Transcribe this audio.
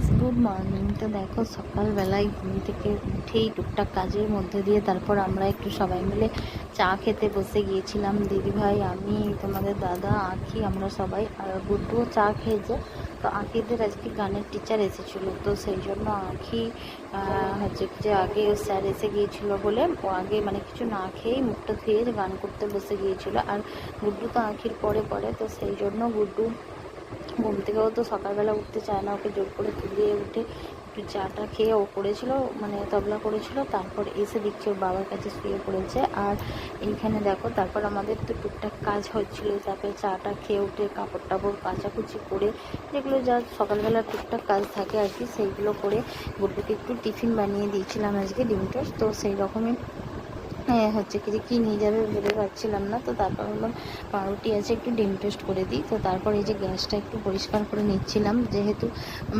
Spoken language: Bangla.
Friends, good morning. তো দেখো সকালবেলায় ঘুম থেকে উঠেই টুকটাক কাজের মধ্যে দিয়ে তারপর আমরা একটু সবাই মিলে চা খেতে বসে গিয়েছিলাম। দিদিভাই, আমি, তোমাদের দাদা, আঁখি, আমরা সবাই। আর গুড্ডুও চা খেয়েছে। তো আঁখিদের আজকে গানের টিচার এসেছিলো, তো সেই জন্য আঁখি হচ্ছে যে আগে স্যার এসে গিয়েছিলো বলে ও আগে মানে কিছু না খেয়েই মুখটা ধুয়ে গান করতে বসে গিয়েছিলো। আর গুড্ডু তো আঁখির পরে পড়ে, তো সেই জন্য গুড্ডু ঘুম থেকেও তো সকালবেলা উঠতে চায় না, ওকে জোর করে তুলিয়ে উঠে একটু চাটা খেয়ে ও করেছিল, মানে তবলা করেছিল। তারপর এসে দেখছি ওর বাবার কাছে শুয়ে পড়েছে। আর এইখানে দেখো তারপর আমাদের তো টুকটাক কাজ হচ্ছিলো, তারপরে চাটা খেয়ে উঠে কাপড় টাপড় কাচাকুচি করে যেগুলো যা সকালবেলা টুকটাক কাজ থাকে আর কি, সেইগুলো করে গুড্ডুকে একটু টিফিন বানিয়ে দিয়েছিলাম আজকে, ডিম টোস্ট। তো সেই রকমই হচ্ছে কি যে কী নিয়ে যাবে ভেবে পাচ্ছিলাম না, তো তারপর বললাম পাউরুটি আছে একটু ডিম টোস্ট করে দিই। তো তারপর এই যে গ্যাসটা একটু পরিষ্কার করে নিচ্ছিলাম, যেহেতু